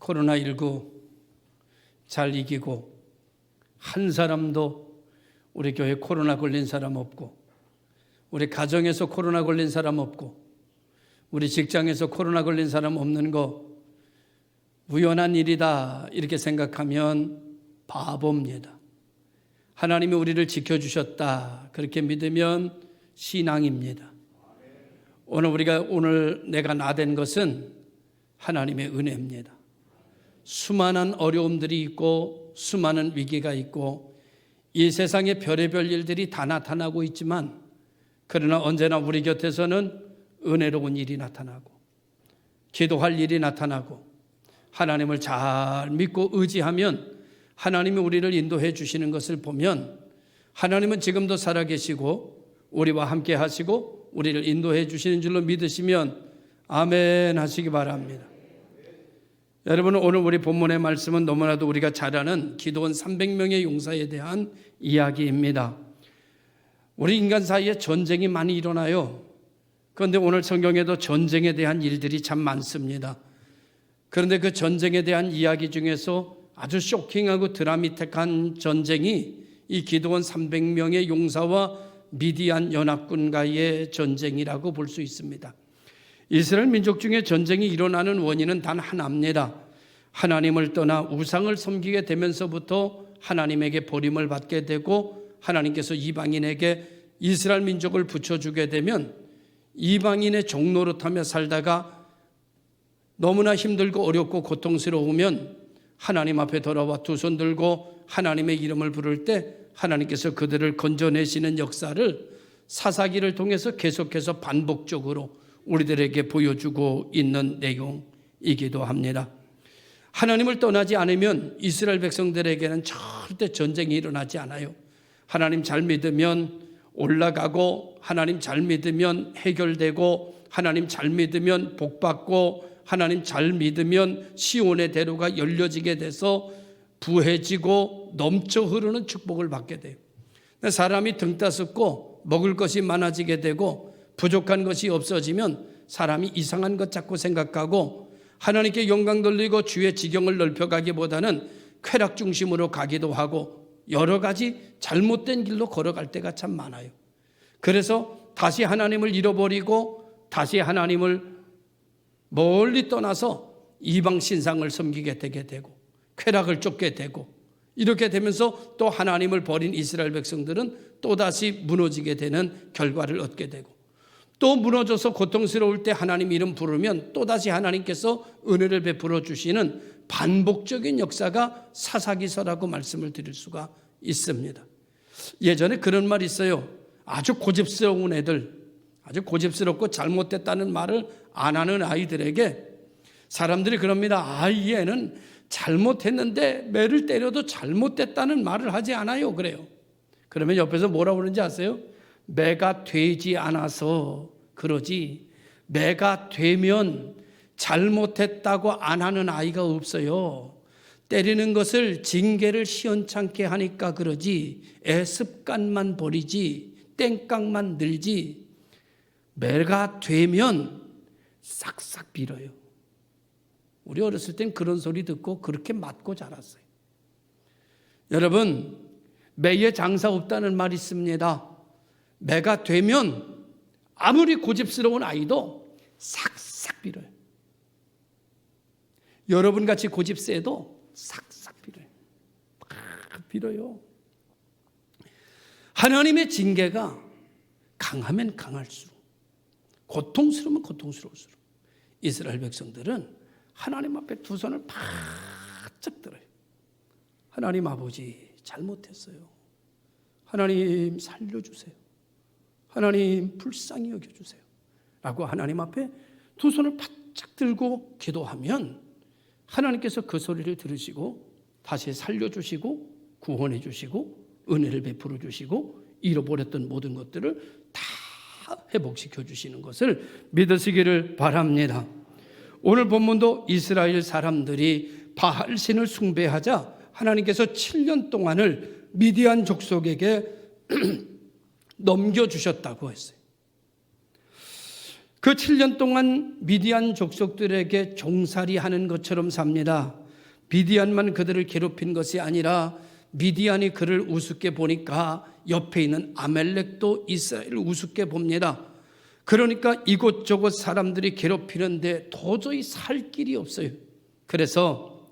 코로나19 잘 이기고 한 사람도 우리 교회 코로나 걸린 사람 없고, 우리 가정에서 코로나 걸린 사람 없고, 우리 직장에서 코로나 걸린 사람 없는 거 우연한 일이다 이렇게 생각하면 바보입니다. 하나님이 우리를 지켜주셨다 그렇게 믿으면 신앙입니다. 오늘 내가 나된 것은 하나님의 은혜입니다. 수많은 어려움들이 있고 수많은 위기가 있고 이 세상에 별의별 일들이 다 나타나고 있지만, 그러나 언제나 우리 곁에서는 은혜로운 일이 나타나고 기도할 일이 나타나고 하나님을 잘 믿고 의지하면 하나님이 우리를 인도해 주시는 것을 보면, 하나님은 지금도 살아계시고 우리와 함께 하시고 우리를 인도해 주시는 줄로 믿으시면 아멘 하시기 바랍니다. 여러분, 오늘 우리 본문의 말씀은 너무나도 우리가 잘 아는 기드온 300명의 용사에 대한 이야기입니다. 우리 인간 사이에 전쟁이 많이 일어나요. 그런데 오늘 성경에도 전쟁에 대한 일들이 참 많습니다. 그런데 그 전쟁에 대한 이야기 중에서 아주 쇼킹하고 드라마틱한 전쟁이 이 기드온 300명의 용사와 미디안 연합군과의 전쟁이라고 볼 수 있습니다. 이스라엘 민족 중에 전쟁이 일어나는 원인은 단 하나입니다. 하나님을 떠나 우상을 섬기게 되면서부터 하나님에게 버림을 받게 되고, 하나님께서 이방인에게 이스라엘 민족을 붙여주게 되면 이방인의 종노릇하며 살다가 너무나 힘들고 어렵고 고통스러우면 하나님 앞에 돌아와 두 손 들고 하나님의 이름을 부를 때 하나님께서 그들을 건져내시는 역사를 사사기를 통해서 계속해서 반복적으로 우리들에게 보여주고 있는 내용이기도 합니다. 하나님을 떠나지 않으면 이스라엘 백성들에게는 절대 전쟁이 일어나지 않아요. 하나님 잘 믿으면 올라가고, 하나님 잘 믿으면 해결되고, 하나님 잘 믿으면 복받고, 하나님 잘 믿으면 시온의 대로가 열려지게 돼서 부해지고 넘쳐 흐르는 축복을 받게 돼요. 사람이 등 따숩고 먹을 것이 많아지게 되고 부족한 것이 없어지면 사람이 이상한 것 자꾸 생각하고 하나님께 영광 돌리고 주의 지경을 넓혀가기보다는 쾌락 중심으로 가기도 하고 여러 가지 잘못된 길로 걸어갈 때가 참 많아요. 그래서 다시 하나님을 잃어버리고 다시 하나님을 멀리 떠나서 이방 신상을 섬기게 되게 되고 쾌락을 쫓게 되고, 이렇게 되면서 또 하나님을 버린 이스라엘 백성들은 또다시 무너지게 되는 결과를 얻게 되고, 또 무너져서 고통스러울 때 하나님 이름 부르면 또다시 하나님께서 은혜를 베풀어 주시는 반복적인 역사가 사사기서라고 말씀을 드릴 수가 있습니다. 예전에 그런 말이 있어요. 아주 고집스러운 애들, 아주 고집스럽고 잘못됐다는 말을 안 하는 아이들에게 사람들이 그럽니다. 이 애는 잘못했는데 매를 때려도 잘못됐다는 말을 하지 않아요. 그래요. 그러면 옆에서 뭐라고 그러는지 아세요? 매가 되지 않아서 그러지, 매가 되면 잘못했다고 안 하는 아이가 없어요. 때리는 것을 징계를 시원찮게 하니까 그러지, 애 습관만 버리지, 땡깡만 늘지, 매가 되면 싹싹 빌어요. 우리 어렸을 땐 그런 소리 듣고 그렇게 맞고 자랐어요. 여러분, 매에 장사 없다는 말이 있습니다. 매가 되면 아무리 고집스러운 아이도 싹싹 빌어요. 여러분같이 고집 세도 싹싹 빌어요. 막 빌어요. 하나님의 징계가 강하면 강할수록, 고통스러우면 고통스러울수록 이스라엘 백성들은 하나님 앞에 두 손을 바짝 들어요. 하나님 아버지 잘못했어요. 하나님 살려주세요. 하나님 불쌍히 여겨주세요. 라고 하나님 앞에 두 손을 바짝 들고 기도하면 하나님께서 그 소리를 들으시고 다시 살려주시고 구원해 주시고 은혜를 베풀어 주시고 잃어버렸던 모든 것들을 다 회복시켜 주시는 것을 믿으시기를 바랍니다. 오늘 본문도 이스라엘 사람들이 바알신을 숭배하자 하나님께서 7년 동안을 미디안 족속에게 넘겨주셨다고 했어요. 그 7년 동안 미디안 족속들에게 종살이하는 것처럼 삽니다. 미디안만 그들을 괴롭힌 것이 아니라 미디안이 그를 우습게 보니까 옆에 있는 아멜렉도 이스라엘을 우습게 봅니다. 그러니까 이곳저곳 사람들이 괴롭히는데 도저히 살 길이 없어요. 그래서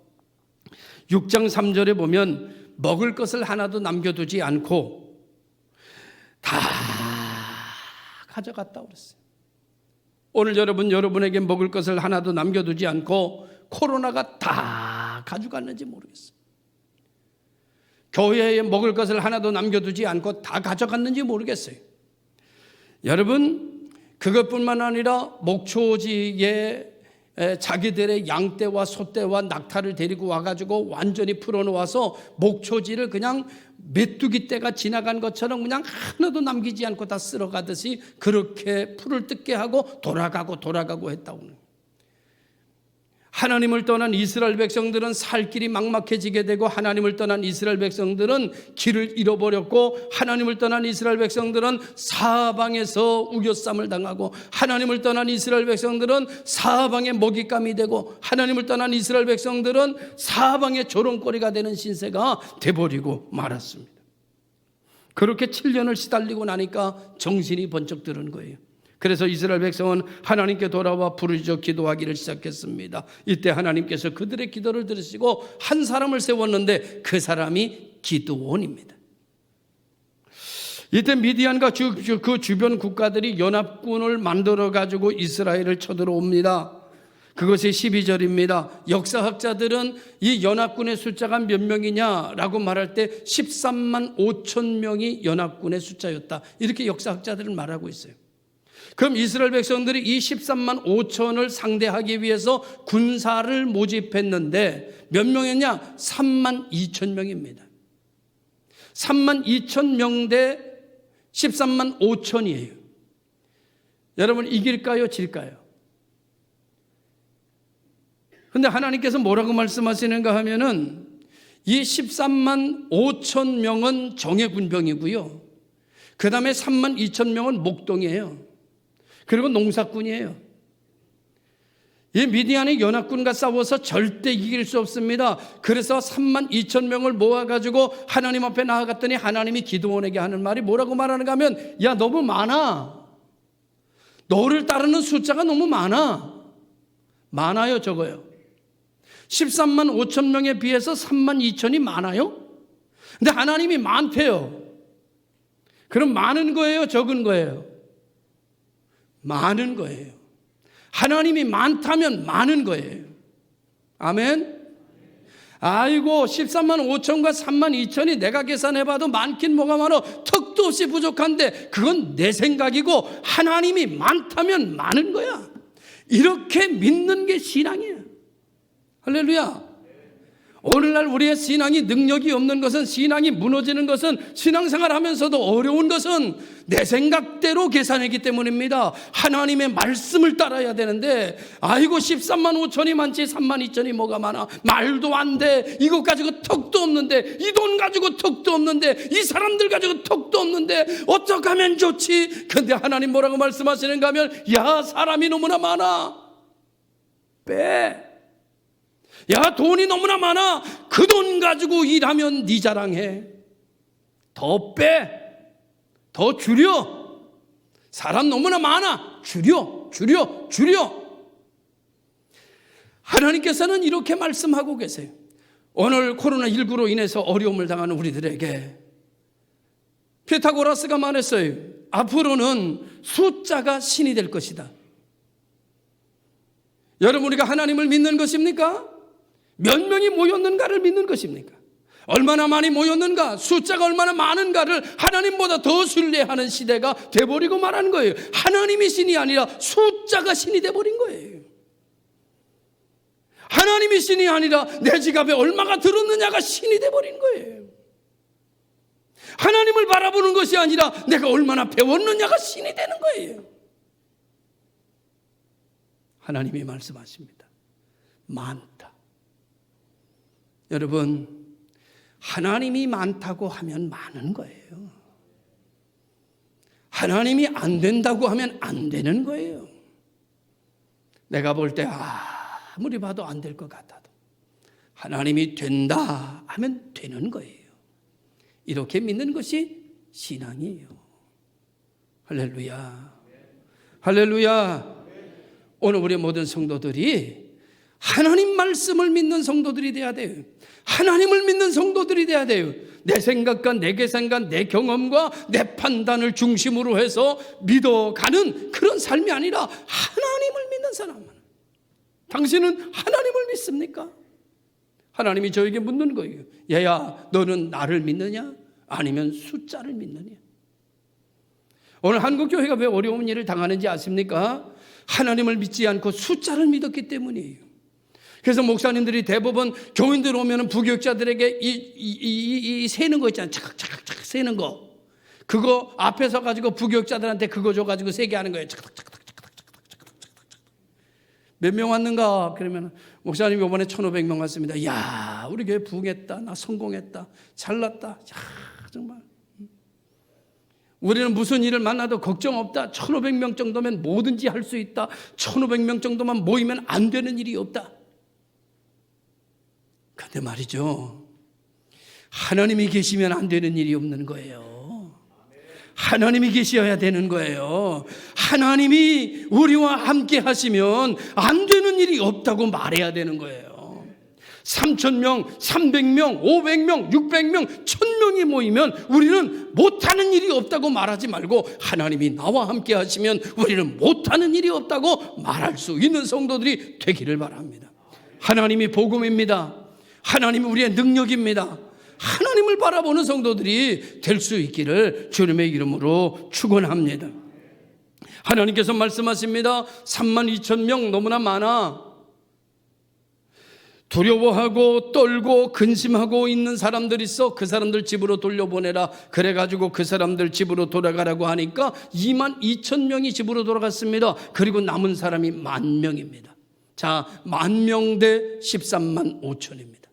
6장 3절에 보면 먹을 것을 하나도 남겨두지 않고 다 가져갔다 그랬어요. 오늘 여러분에게 먹을 것을 하나도 남겨두지 않고 코로나가 다 가져갔는지 모르겠어요. 교회에 먹을 것을 하나도 남겨두지 않고 다 가져갔는지 모르겠어요. 여러분, 그것뿐만 아니라 목초지에 자기들의 양떼와 소떼와 낙타를 데리고 와가지고 완전히 풀어놓아서 목초지를 그냥 메뚜기 떼가 지나간 것처럼 그냥 하나도 남기지 않고 다 쓸어가듯이 그렇게 풀을 뜯게 하고 돌아가고 했다고. 하나님을 떠난 이스라엘 백성들은 살 길이 막막해지게 되고, 하나님을 떠난 이스라엘 백성들은 길을 잃어버렸고, 하나님을 떠난 이스라엘 백성들은 사방에서 우겨쌈을 당하고, 하나님을 떠난 이스라엘 백성들은 사방에 먹잇감이 되고, 하나님을 떠난 이스라엘 백성들은 사방에 조롱거리가 되는 신세가 돼버리고 말았습니다. 그렇게 7년을 시달리고 나니까 정신이 번쩍 드는 거예요. 그래서 이스라엘 백성은 하나님께 돌아와 부르짖어 기도하기를 시작했습니다. 이때 하나님께서 그들의 기도를 들으시고 한 사람을 세웠는데 그 사람이 기드온입니다. 이때 미디안과 그 주변 국가들이 연합군을 만들어 가지고 이스라엘을 쳐들어옵니다. 그것이 12절입니다. 역사학자들은 이 연합군의 숫자가 몇 명이냐라고 말할 때 13만 5천 명이 연합군의 숫자였다, 이렇게 역사학자들은 말하고 있어요. 그럼 이스라엘 백성들이 이 13만 5천을 상대하기 위해서 군사를 모집했는데 몇 명이었냐? 3만 2천 명입니다. 3만 2천 명 대 13만 5천이에요. 여러분, 이길까요? 질까요? 근데 하나님께서 뭐라고 말씀하시는가 하면은 이 13만 5천 명은 정예군병이고요. 그 다음에 3만 2천 명은 목동이에요. 그리고 농사꾼이에요. 이 미디안의 연합군과 싸워서 절대 이길 수 없습니다. 그래서 3만 2천 명을 모아가지고 하나님 앞에 나아갔더니 하나님이 기드온에게 하는 말이 뭐라고 말하는가 하면, 야, 너무 많아. 너를 따르는 숫자가 너무 많아요, 적어요. 13만 5천 명에 비해서 3만 2천이 많아요? 근데 하나님이 많대요. 그럼 많은 거예요, 적은 거예요? 많은 거예요. 하나님이 많다면 많은 거예요. 아멘. 아이고, 13만 5천과 3만 2천이 내가 계산해봐도 많긴 뭐가 많어, 턱도 없이 부족한데 그건 내 생각이고 하나님이 많다면 많은 거야. 이렇게 믿는 게 신앙이에요. 할렐루야. 오늘날 우리의 신앙이 능력이 없는 것은, 신앙이 무너지는 것은, 신앙생활 하면서도 어려운 것은 내 생각대로 계산하기 때문입니다. 하나님의 말씀을 따라야 되는데, 아이고 13만 5천이 많지 3만 2천이 뭐가 많아, 말도 안 돼. 이것 가지고 턱도 없는데, 이 돈 가지고 턱도 없는데, 이 사람들 가지고 턱도 없는데 어떻게 하면 좋지? 근데 하나님 뭐라고 말씀하시는가 하면, 야, 사람이 너무나 많아, 빼. 야, 돈이 너무나 많아, 그 돈 가지고 일하면 네 자랑해. 더 빼, 더 줄여. 사람 너무나 많아, 줄여. 하나님께서는 이렇게 말씀하고 계세요. 오늘 코로나19로 인해서 어려움을 당하는 우리들에게 피타고라스가 말했어요. 앞으로는 숫자가 신이 될 것이다. 여러분, 우리가 하나님을 믿는 것입니까? 몇 명이 모였는가를 믿는 것입니까? 얼마나 많이 모였는가, 숫자가 얼마나 많은가를 하나님보다 더 신뢰하는 시대가 돼버리고 말하는 거예요. 하나님이 신이 아니라 숫자가 신이 돼버린 거예요. 하나님이 신이 아니라 내 지갑에 얼마가 들었느냐가 신이 돼버린 거예요. 하나님을 바라보는 것이 아니라 내가 얼마나 배웠느냐가 신이 되는 거예요. 하나님이 말씀하십니다. 많다. 여러분, 하나님이 많다고 하면 많은 거예요. 하나님이 안 된다고 하면 안 되는 거예요. 내가 볼 때 아무리 봐도 안 될 것 같아도 하나님이 된다 하면 되는 거예요. 이렇게 믿는 것이 신앙이에요. 할렐루야. 할렐루야. 오늘 우리 모든 성도들이 하나님 말씀을 믿는 성도들이 돼야 돼요. 하나님을 믿는 성도들이 돼야 돼요. 내 생각과 내 계산과 내 경험과 내 판단을 중심으로 해서 믿어가는 그런 삶이 아니라 하나님을 믿는 사람. 당신은 하나님을 믿습니까? 하나님이 저에게 묻는 거예요. 얘야, 너는 나를 믿느냐? 아니면 숫자를 믿느냐? 오늘 한국교회가 왜 어려운 일을 당하는지 아십니까? 하나님을 믿지 않고 숫자를 믿었기 때문이에요. 그래서 목사님들이 대부분 교인들 오면 부교육자들에게 이 세는 거 있잖아요. 착착착 세는 거. 그거 앞에 서 가지고 부교육자들한테 그거 줘가지고 세게 하는 거예요. 몇 명 왔는가? 그러면 목사님 이번에 1,500명 왔습니다. 야, 우리 교회 부흥했다. 나 성공했다. 잘났다. 야, 정말. 우리는 무슨 일을 만나도 걱정 없다. 1,500명 정도면 뭐든지 할 수 있다. 1,500명 정도만 모이면 안 되는 일이 없다. 그런데 말이죠, 하나님이 계시면 안 되는 일이 없는 거예요. 하나님이 계셔야 되는 거예요. 하나님이 우리와 함께 하시면 안 되는 일이 없다고 말해야 되는 거예요. 3,000명, 300명, 500명, 600명, 1,000명이 모이면 우리는 못하는 일이 없다고 말하지 말고 하나님이 나와 함께 하시면 우리는 못하는 일이 없다고 말할 수 있는 성도들이 되기를 바랍니다. 하나님이 복음입니다. 하나님이 우리의 능력입니다. 하나님을 바라보는 성도들이 될 수 있기를 주님의 이름으로 축원합니다. 하나님께서 말씀하십니다. 32,000명 너무나 많아. 두려워하고 떨고 근심하고 있는 사람들이 있어. 그 사람들 집으로 돌려보내라. 그래가지고 그 사람들 집으로 돌아가라고 하니까 22,000명이 집으로 돌아갔습니다. 그리고 남은 사람이 10,000명입니다. 자, 10,000명 대 13만 5천입니다.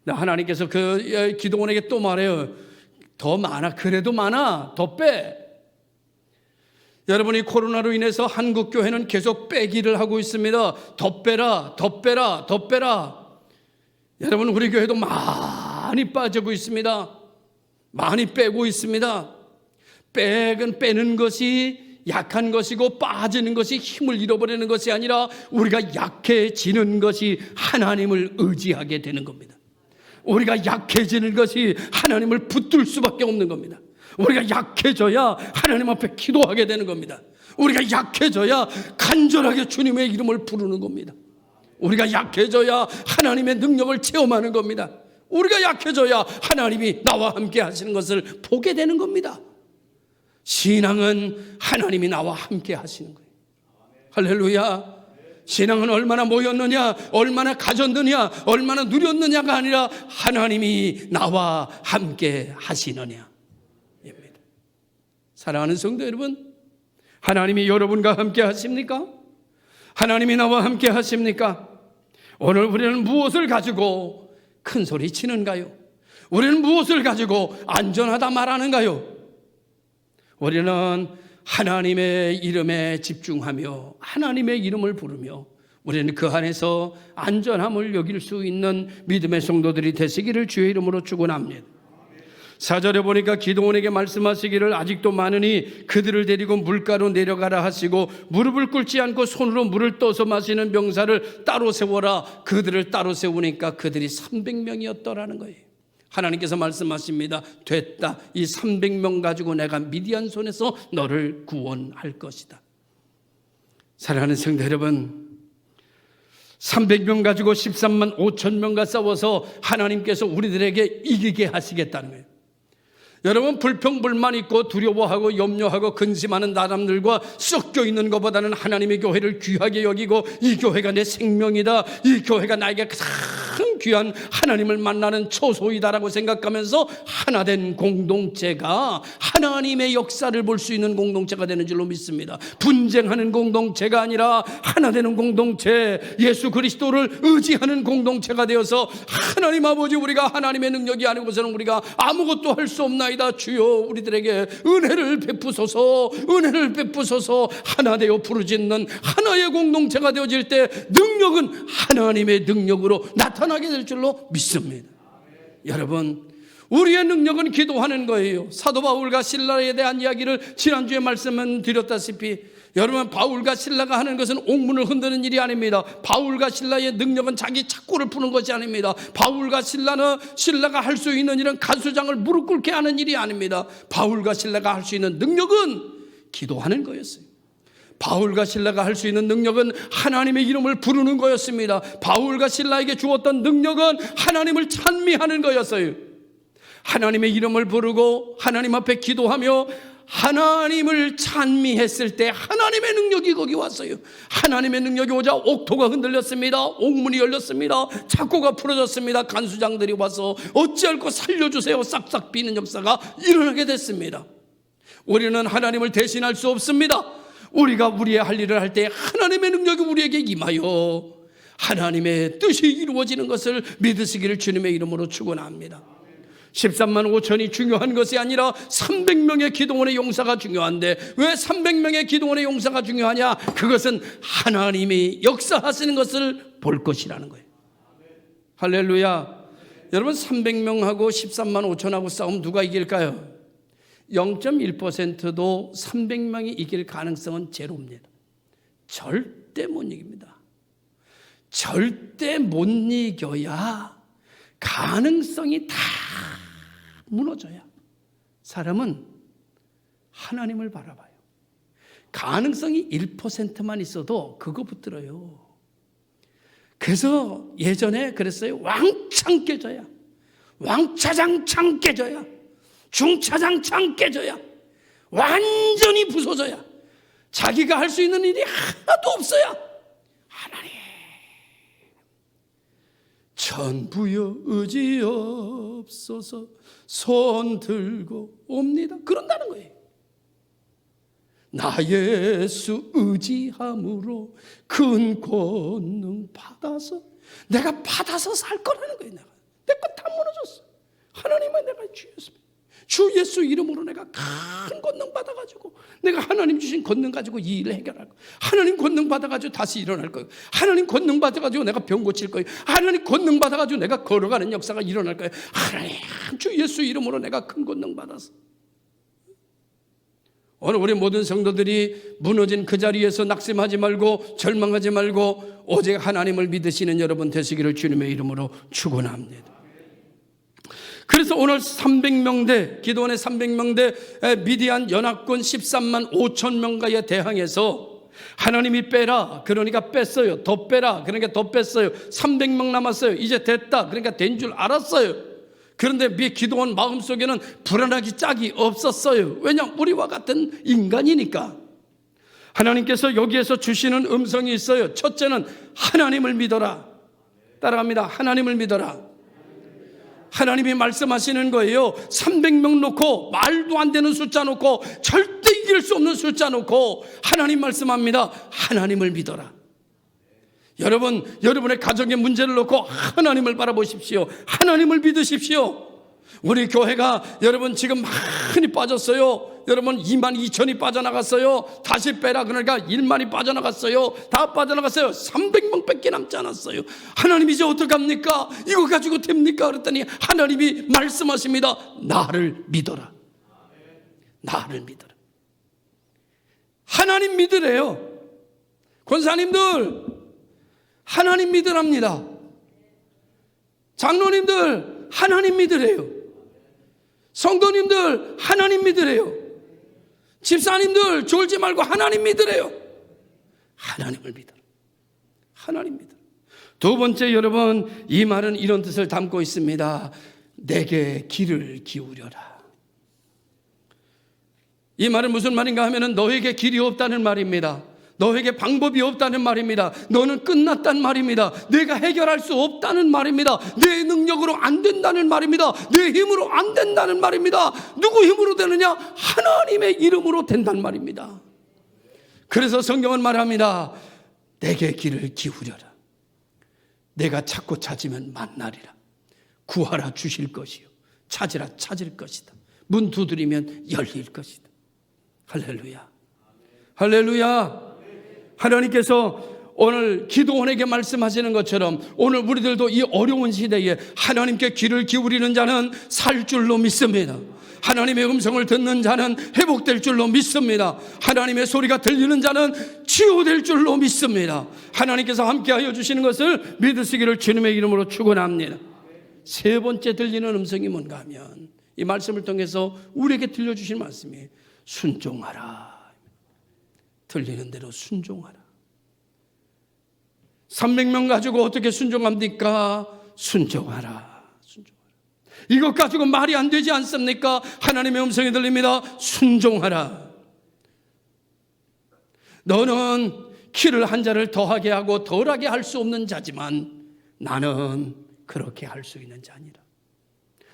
하나님께서 그 기도원에게 또 말해요. 더 많아. 그래도 많아. 더 빼. 여러분이 코로나로 인해서 한국 교회는 계속 빼기를 하고 있습니다. 더 빼라, 더 빼라, 더 빼라. 여러분, 우리 교회도 많이 빠지고 있습니다. 많이 빼고 있습니다. 빼는 것이 약한 것이고 빠지는 것이 힘을 잃어버리는 것이 아니라 우리가 약해지는 것이 하나님을 의지하게 되는 겁니다. 우리가 약해지는 것이 하나님을 붙들 수밖에 없는 겁니다. 우리가 약해져야 하나님 앞에 기도하게 되는 겁니다. 우리가 약해져야 간절하게 주님의 이름을 부르는 겁니다. 우리가 약해져야 하나님의 능력을 체험하는 겁니다. 우리가 약해져야 하나님이 나와 함께 하시는 것을 보게 되는 겁니다. 신앙은 하나님이 나와 함께 하시는 거예요. 할렐루야. 신앙은 얼마나 모였느냐, 얼마나 가졌느냐, 얼마나 누렸느냐가 아니라 하나님이 나와 함께 하시느냐입니다. 사랑하는 성도 여러분, 하나님이 여러분과 함께 하십니까? 하나님이 나와 함께 하십니까? 오늘 우리는 무엇을 가지고 큰 소리 치는가요? 우리는 무엇을 가지고 안전하다 말하는가요? 우리는 하나님의 이름에 집중하며 하나님의 이름을 부르며 우리는 그 안에서 안전함을 여길 수 있는 믿음의 성도들이 되시기를 주의 이름으로 축원합니다. 4절에 보니까 기드온에게 말씀하시기를 아직도 많으니 그들을 데리고 물가로 내려가라 하시고 무릎을 꿇지 않고 손으로 물을 떠서 마시는 병사를 따로 세워라. 그들을 따로 세우니까 그들이 300명이었더라는 거예요. 하나님께서 말씀하십니다. 됐다. 이 300명 가지고 내가 미디안 손에서 너를 구원할 것이다. 사랑하는 성도 여러분, 300명 가지고 13만 5천 명과 싸워서 하나님께서 우리들에게 이기게 하시겠다는 거예요. 여러분, 불평불만 있고 두려워하고 염려하고 근심하는 사람들과 섞여 있는 것보다는 하나님의 교회를 귀하게 여기고 이 교회가 내 생명이다, 이 교회가 나에게 가장 가장 귀한 하나님을 만나는 초소이다라고 생각하면서 하나된 공동체가 하나님의 역사를 볼 수 있는 공동체가 되는 줄로 믿습니다. 분쟁하는 공동체가 아니라 하나 되는 공동체, 예수 그리스도를 의지하는 공동체가 되어서 하나님 아버지, 우리가 하나님의 능력이 아니고서는 우리가 아무것도 할 수 없나이다. 주여 우리들에게 은혜를 베푸소서, 은혜를 베푸소서. 하나 되어 부르짖는 하나의 공동체가 되어질 때 능력은 하나님의 능력으로 나타나게 될 줄로 믿습니다. 여러분, 우리의 능력은 기도하는 거예요. 사도 바울과 실라에 대한 이야기를 지난주에 말씀을 드렸다시피, 여러분, 바울과 실라가 하는 것은 옥문을 흔드는 일이 아닙니다. 바울과 실라의 능력은 자기 착고를 푸는 것이 아닙니다. 바울과 실라가 할 수 있는 일은 간수장을 무릎 꿇게 하는 일이 아닙니다. 바울과 실라가 할 수 있는 능력은 기도하는 거였어요. 바울과 실라가 할 수 있는 능력은 하나님의 이름을 부르는 거였습니다. 바울과 실라에게 주었던 능력은 하나님을 찬미하는 거였어요. 하나님의 이름을 부르고 하나님 앞에 기도하며 하나님을 찬미했을 때 하나님의 능력이 거기 왔어요. 하나님의 능력이 오자 옥토가 흔들렸습니다. 옥문이 열렸습니다. 착고가 풀어졌습니다. 간수장들이 와서 어찌할꼬 살려주세요 싹싹 비는 역사가 일어나게 됐습니다. 우리는 하나님을 대신할 수 없습니다. 우리가 우리의 할 일을 할 때 하나님의 능력이 우리에게 임하여 하나님의 뜻이 이루어지는 것을 믿으시기를 주님의 이름으로 축원합니다. 13만 5천이 중요한 것이 아니라 300명의 기도원의 용사가 중요한데, 왜 300명의 기도원의 용사가 중요하냐? 그것은 하나님이 역사하시는 것을 볼 것이라는 거예요. 할렐루야. 여러분, 300명하고 13만 5천하고 싸우면 누가 이길까요? 0.1%도 300명이 이길 가능성은 제로입니다. 절대 못 이깁니다. 절대 못 이겨야 가능성이 다 무너져야 사람은 하나님을 바라봐요. 가능성이 1%만 있어도 그거 붙들어요. 그래서 예전에 그랬어요. 왕창 깨져야, 왕차장창 깨져야, 중차장창 깨져야, 완전히 부서져야, 자기가 할 수 있는 일이 하나도 없어야 하나님 전부여 의지없소서 손 들고 옵니다. 그런다는 거예요. 나 예수 의지함으로 큰 권능 받아서 내가 받아서 살 거라는 거예요. 내 것 다 무너졌어. 하나님은 내가 주였습니다. 주 예수 이름으로 내가 큰 권능 받아가지고 내가 하나님 주신 권능 가지고 이 일을 해결할 거예요. 하나님 권능 받아가지고 다시 일어날 거예요. 하나님 권능 받아가지고 내가 병 고칠 거예요. 하나님 권능 받아가지고 내가 걸어가는 역사가 일어날 거예요. 하나님 주 예수 이름으로 내가 큰 권능 받아서. 오늘 우리 모든 성도들이 무너진 그 자리에서 낙심하지 말고 절망하지 말고 오직 하나님을 믿으시는 여러분 되시기를 주님의 이름으로 축원합니다. 그래서 오늘 300명대, 기도원의 300명대 미디안 연합군 13만 5천 명과에 대항해서 하나님이 빼라, 그러니까 뺐어요. 더 빼라, 그러니까 더 뺐어요. 300명 남았어요. 이제 됐다, 그러니까 된 줄 알았어요. 그런데 기도원 마음속에는 불안하기 짝이 없었어요. 왜냐? 우리와 같은 인간이니까. 하나님께서 여기에서 주시는 음성이 있어요. 첫째는 하나님을 믿어라. 따라갑니다. 하나님을 믿어라. 하나님이 말씀하시는 거예요. 300명 놓고, 말도 안 되는 숫자 놓고, 절대 이길 수 없는 숫자 놓고 하나님 말씀합니다. 하나님을 믿어라. 여러분, 여러분의 가정의 문제를 놓고 하나님을 바라보십시오. 하나님을 믿으십시오. 우리 교회가 여러분 지금 많이 빠졌어요. 여러분 2만 2천이 빠져나갔어요. 다시 빼라 그러니까 1만이 빠져나갔어요. 다 빠져나갔어요. 300명 밖에 남지 않았어요. 하나님 이제 어떡합니까? 이거 가지고 됩니까? 그랬더니 하나님이 말씀하십니다. 나를 믿어라. 나를 믿어라. 하나님 믿으래요. 권사님들 하나님 믿으랍니다. 장로님들 하나님 믿으래요. 성도님들 하나님 믿으래요. 집사님들 졸지 말고 하나님 믿으래요. 하나님을 믿어라. 하나님 믿어라. 두 번째, 여러분, 이 말은 이런 뜻을 담고 있습니다. 내게 귀를 기울여라. 이 말은 무슨 말인가 하면은 너에게 길이 없다는 말입니다. 너에게 방법이 없다는 말입니다. 너는 끝났단 말입니다. 내가 해결할 수 없다는 말입니다. 내 능력으로 안 된다는 말입니다. 내 힘으로 안 된다는 말입니다. 누구 힘으로 되느냐? 하나님의 이름으로 된단 말입니다. 그래서 성경은 말합니다. 내게 귀를 기울여라. 내가 찾고 찾으면 만나리라. 구하라 주실 것이요. 찾으라 찾을 것이다. 문 두드리면 열릴 것이다. 할렐루야. 할렐루야. 하나님께서 오늘 기도원에게 말씀하시는 것처럼 오늘 우리들도 이 어려운 시대에 하나님께 귀를 기울이는 자는 살 줄로 믿습니다. 하나님의 음성을 듣는 자는 회복될 줄로 믿습니다. 하나님의 소리가 들리는 자는 치유될 줄로 믿습니다. 하나님께서 함께하여 주시는 것을 믿으시기를 주님의 이름으로 축원합니다. 세 번째 들리는 음성이 뭔가 하면 이 말씀을 통해서 우리에게 들려주신 말씀이 순종하라. 들리는 대로 순종하라. 300명 가지고 어떻게 순종합니까? 순종하라. 순종하라. 이것 가지고 말이 안 되지 않습니까? 하나님의 음성이 들립니다. 순종하라. 너는 키를 한 자를 더하게 하고 덜하게 할 수 없는 자지만 나는 그렇게 할 수 있는 자니라.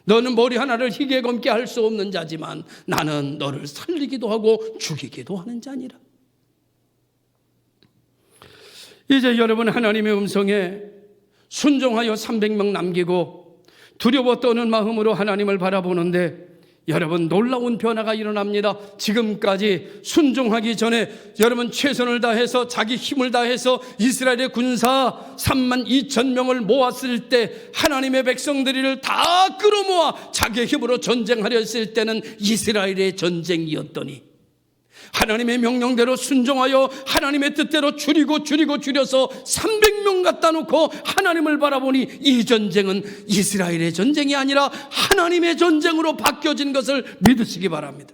너는 머리 하나를 희게 검게 할 수 없는 자지만 나는 너를 살리기도 하고 죽이기도 하는 자니라. 이제 여러분 하나님의 음성에 순종하여 300명 남기고 두려워 떠는 마음으로 하나님을 바라보는데 여러분 놀라운 변화가 일어납니다. 지금까지 순종하기 전에 여러분 최선을 다해서 자기 힘을 다해서 이스라엘의 군사 32,000명을 모았을 때 하나님의 백성들을 다 끌어모아 자기 힘으로 전쟁하려 했을 때는 이스라엘의 전쟁이었더니 하나님의 명령대로 순종하여 하나님의 뜻대로 줄여서 300명 갖다 놓고 하나님을 바라보니 이 전쟁은 이스라엘의 전쟁이 아니라 하나님의 전쟁으로 바뀌어진 것을 믿으시기 바랍니다.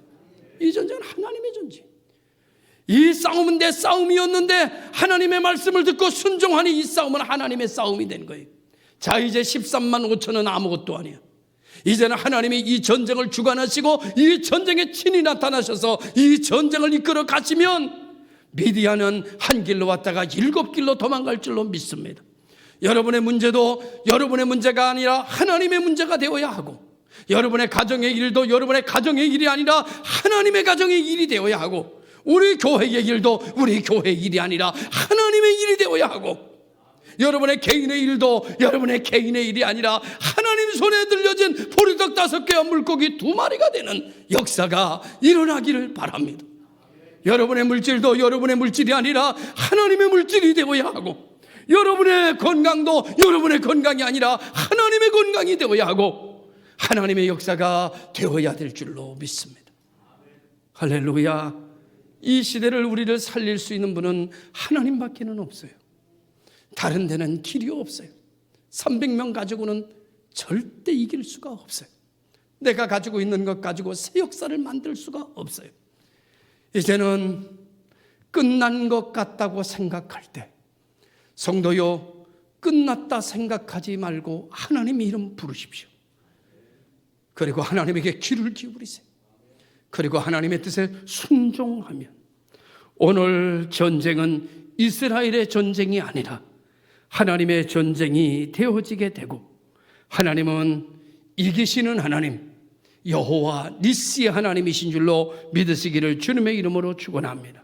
이 전쟁은 하나님의 전쟁. 이 싸움은 내 싸움이었는데 하나님의 말씀을 듣고 순종하니 이 싸움은 하나님의 싸움이 된 거예요. 자, 이제 13만 5천은 아무것도 아니야. 이제는 하나님이 이 전쟁을 주관하시고 이 전쟁에 친히 나타나셔서 이 전쟁을 이끌어 가시면 미디안은 한 길로 왔다가 7길로 도망갈 줄로 믿습니다. 여러분의 문제도 여러분의 문제가 아니라 하나님의 문제가 되어야 하고 여러분의 가정의 일도 여러분의 가정의 일이 아니라 하나님의 가정의 일이 되어야 하고 우리 교회의 일도 우리 교회의 일이 아니라 하나님의 일이 되어야 하고 여러분의 개인의 일도 여러분의 개인의 일이 아니라 하나님 손에 들려진 보리떡 5개와 물고기 2마리가 되는 역사가 일어나기를 바랍니다. 여러분의 물질도 여러분의 물질이 아니라 하나님의 물질이 되어야 하고 여러분의 건강도 여러분의 건강이 아니라 하나님의 건강이 되어야 하고 하나님의 역사가 되어야 될 줄로 믿습니다. 할렐루야. 이 시대를 우리를 살릴 수 있는 분은 하나님밖에는 없어요. 다른 데는 길이 없어요. 300명 가지고는 절대 이길 수가 없어요. 내가 가지고 있는 것 가지고 새 역사를 만들 수가 없어요. 이제는 끝난 것 같다고 생각할 때 성도요, 끝났다 생각하지 말고 하나님의 이름 부르십시오. 그리고 하나님에게 귀를 기울이세요. 그리고 하나님의 뜻에 순종하면 오늘 전쟁은 이스라엘의 전쟁이 아니라 하나님의 전쟁이 되어지게 되고 하나님은 이기시는 하나님 여호와 니시의 하나님이신 줄로 믿으시기를 주님의 이름으로 축원합니다.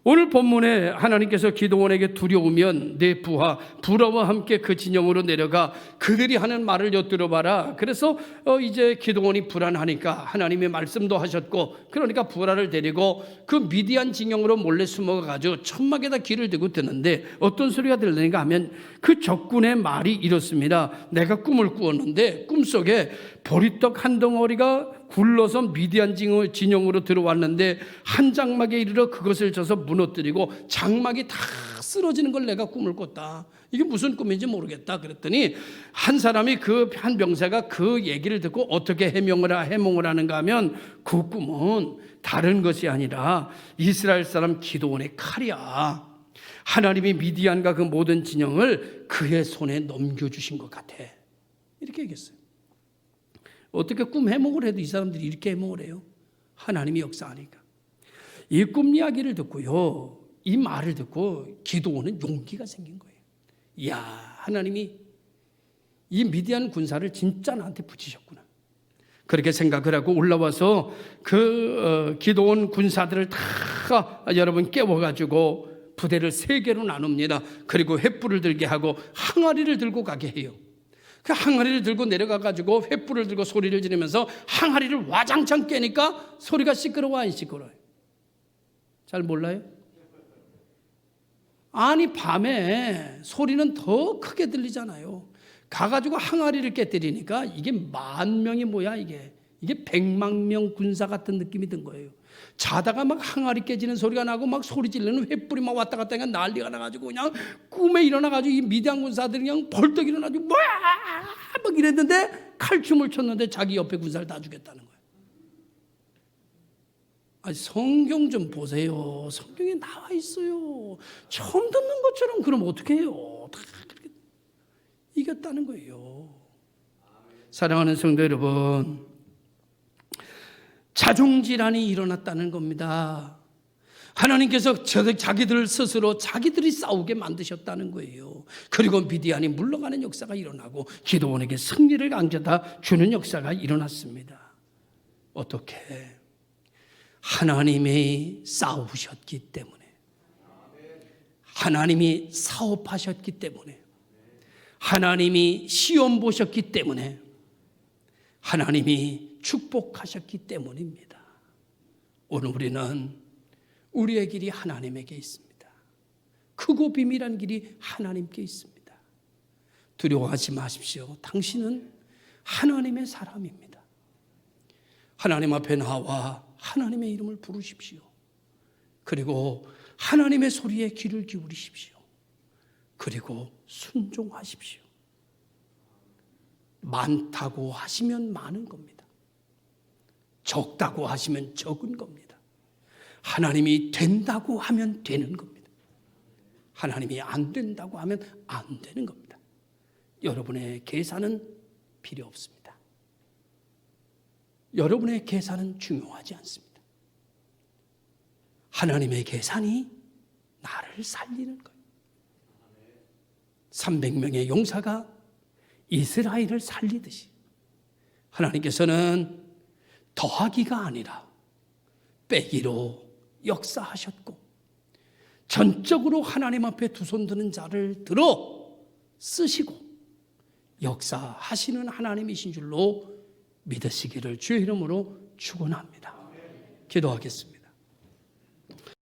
오늘 본문에 하나님께서 기드온에게 두려우면 내 부하 불화와 함께 그 진영으로 내려가 그들이 하는 말을 엿들어봐라. 그래서 이제 기드온이 불안하니까 하나님의 말씀도 하셨고 그러니까 불화를 데리고 그 미디안 진영으로 몰래 숨어가지고 천막에다 귀를 대고 듣는데 어떤 소리가 들리는가 하면 그 적군의 말이 이렇습니다. 내가 꿈을 꾸었는데 꿈속에 보리떡 한 덩어리가 굴러서 미디안 진영으로 들어왔는데 한 장막에 이르러 그것을 져서 무너뜨리고 장막이 다 쓰러지는 걸 내가 꿈을 꿨다. 이게 무슨 꿈인지 모르겠다. 그랬더니 한 사람이 한 병사가 그 얘기를 듣고 어떻게 해몽을 하는가 하면 그 꿈은 다른 것이 아니라 이스라엘 사람 기드온의 칼이야. 하나님이 미디안과 그 모든 진영을 그의 손에 넘겨주신 것 같아. 이렇게 얘기했어요. 어떻게 꿈 해몽을 해도 이 사람들이 이렇게 해몽을 해요? 하나님이 역사하니까. 이 꿈 이야기를 듣고요, 이 말을 듣고 기드온은 용기가 생긴 거예요. 이야, 하나님이 이 미디안 군사를 진짜 나한테 붙이셨구나. 그렇게 생각을 하고 올라와서 기드온 군사들을 다 여러분 깨워가지고 부대를 3개로 나눕니다. 그리고 횃불을 들게 하고 항아리를 들고 가게 해요. 그 항아리를 들고 내려가가지고 횃불을 들고 소리를 지르면서 항아리를 와장창 깨니까 소리가 시끄러워 안 시끄러워요? 잘 몰라요? 아니, 밤에 소리는 더 크게 들리잖아요. 가가지고 항아리를 깨뜨리니까 이게 10,000명이 뭐야 이게 100만 명 군사 같은 느낌이 든 거예요. 자다가 막 항아리 깨지는 소리가 나고 막 소리 지르는 횃불이 막 왔다 갔다 하니까 난리가 나가지고 그냥 꿈에 일어나가지고 이 미디안 군사들이 그냥 벌떡 일어나가지고 뭐야 막 이랬는데 칼춤을 췄는데 자기 옆에 군사를 다 죽였다는 거예요. 아니, 성경 좀 보세요. 성경에 나와 있어요. 처음 듣는 것처럼 그럼 어떻게 해요? 다 그렇게 이겼다는 거예요. 사랑하는 성도 여러분, 자중질환이 일어났다는 겁니다. 하나님께서 자기들 스스로 자기들이 싸우게 만드셨다는 거예요. 그리고 미디안이 물러가는 역사가 일어나고 기드온에게 승리를 안겨다 주는 역사가 일어났습니다. 어떻게? 하나님이 싸우셨기 때문에, 하나님이 사업하셨기 때문에, 하나님이 시험 보셨기 때문에, 하나님이 축복하셨기 때문입니다. 오늘 우리는 우리의 길이 하나님에게 있습니다. 크고 비밀한 길이 하나님께 있습니다. 두려워하지 마십시오. 당신은 하나님의 사람입니다. 하나님 앞에 나와 하나님의 이름을 부르십시오. 그리고 하나님의 소리에 귀를 기울이십시오. 그리고 순종하십시오. 많다고 하시면 많은 겁니다. 적다고 하시면 적은 겁니다. 하나님이 된다고 하면 되는 겁니다. 하나님이 안 된다고 하면 안 되는 겁니다. 여러분의 계산은 필요 없습니다. 여러분의 계산은 중요하지 않습니다. 하나님의 계산이 나를 살리는 거예요. 300명의 용사가 이스라엘을 살리듯이 하나님께서는 더하기가 아니라 빼기로 역사하셨고, 전적으로 하나님 앞에 두 손 드는 자를 들어 쓰시고 역사하시는 하나님이신 줄로 믿으시기를 주의 이름으로 축원합니다. 기도하겠습니다.